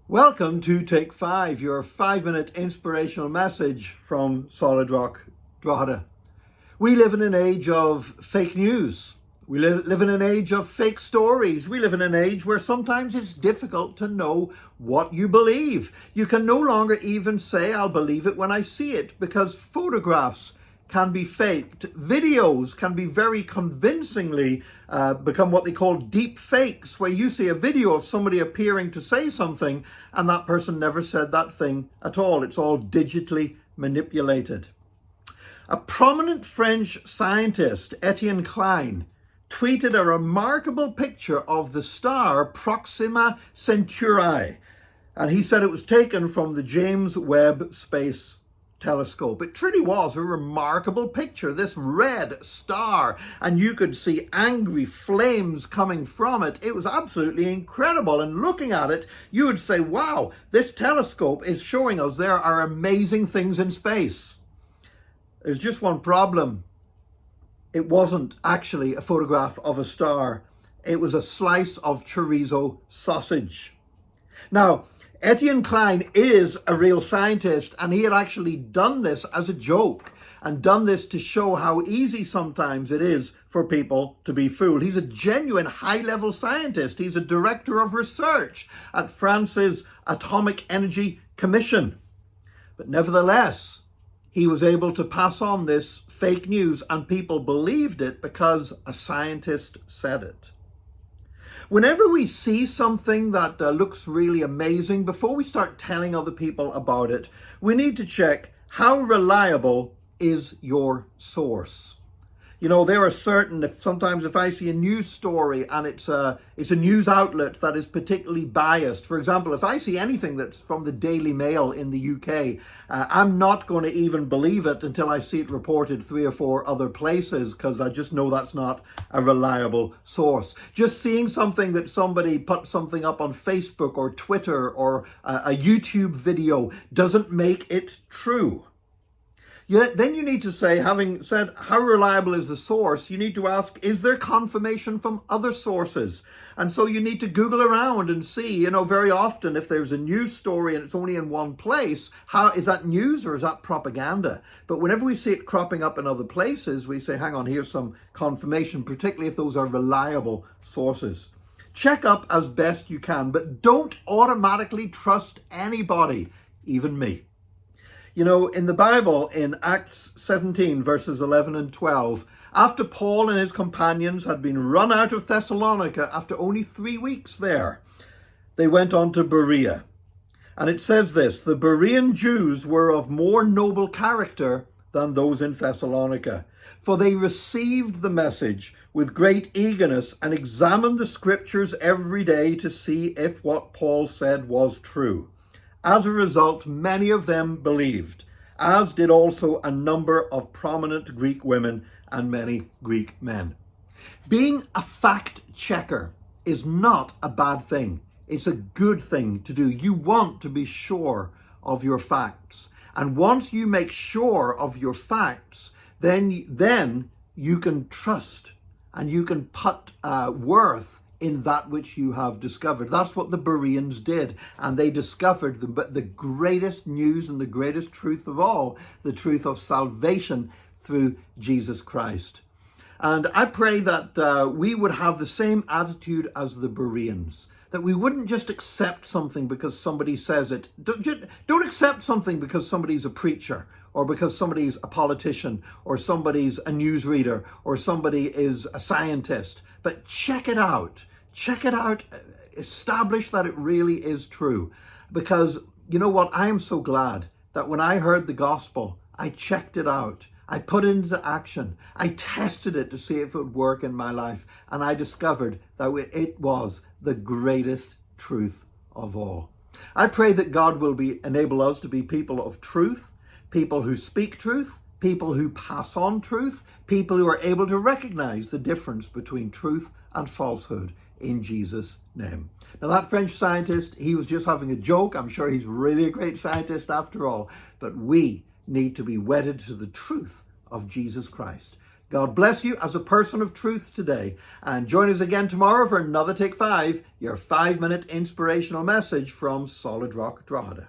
Welcome to Take 5, your 5-minute inspirational message from Solid Rock, Drogheda. We live in an age of fake news. We live in an age of fake stories. We live in an age where sometimes it's difficult to know what you believe. You can no longer even say, I'll believe it when I see it, because photographs can be faked. Videos can be very convincingly become what they call deep fakes, where you see a video of somebody appearing to say something and that person never said that thing at all. It's all digitally manipulated. A prominent French scientist, Etienne Klein, tweeted a remarkable picture of the star Proxima Centauri, and he said it was taken from the James Webb Space Telescope. It truly was a remarkable picture, this red star, and you could see angry flames coming from it. It was absolutely incredible, and looking at it, you would say, wow, this telescope is showing us there are amazing things in space. There's just one problem. It wasn't actually a photograph of a star. It was a slice of chorizo sausage. Now, Etienne Klein is a real scientist, and he had actually done this as a joke and done this to show how easy sometimes it is for people to be fooled. He's a genuine high-level scientist. He's a director of research at France's Atomic Energy Commission. But nevertheless, he was able to pass on this fake news, and people believed it because a scientist said it. Whenever we see something that looks really amazing, before we start telling other people about it, we need to check how reliable is your source. You know, there are certain, sometimes if I see a news story and it's a news outlet that is particularly biased, for example, if I see anything that's from the Daily Mail in the UK, I'm not going to even believe it until I see it reported 3 or 4 other places, because I just know that's not a reliable source. Just seeing something that somebody put something up on Facebook or Twitter or a YouTube video doesn't make it true. Then you need to say, having said how reliable is the source, you need to ask, is there confirmation from other sources? And so you need to Google around and see, very often if there's a news story and it's only in one place, how is that news or is that propaganda? But whenever we see it cropping up in other places, we say, hang on, here's some confirmation, particularly if those are reliable sources. Check up as best you can, but don't automatically trust anybody, even me. In the Bible, in Acts 17, verses 11 and 12, after Paul and his companions had been run out of Thessalonica after only 3 weeks there, they went on to Berea. And it says this, the Berean Jews were of more noble character than those in Thessalonica, for they received the message with great eagerness and examined the scriptures every day to see if what Paul said was true. As a result, many of them believed, as did also a number of prominent Greek women and many Greek men. Being a fact checker is not a bad thing. It's a good thing to do. You want to be sure of your facts. And once you make sure of your facts, then you can trust and you can put worth in that which you have discovered. That's what the Bereans did. And they discovered the greatest news and the greatest truth of all, the truth of salvation through Jesus Christ. And I pray that we would have the same attitude as the Bereans, that we wouldn't just accept something because somebody says it. Don't accept something because somebody's a preacher, or because somebody's a politician, or somebody's a newsreader, or somebody is a scientist. But check it out. Check it out. Establish that it really is true. Because you know what? I am so glad that when I heard the gospel, I checked it out. I put it into action. I tested it to see if it would work in my life. And I discovered that it was the greatest truth of all. I pray that God will enable us to be people of truth, people who speak truth, people who pass on truth, people who are able to recognize the difference between truth and falsehood in Jesus' name. Now, that French scientist, he was just having a joke. I'm sure he's really a great scientist after all. But we need to be wedded to the truth of Jesus Christ. God bless you as a person of truth today. And join us again tomorrow for another Take 5, your 5-minute inspirational message from Solid Rock Drogheda.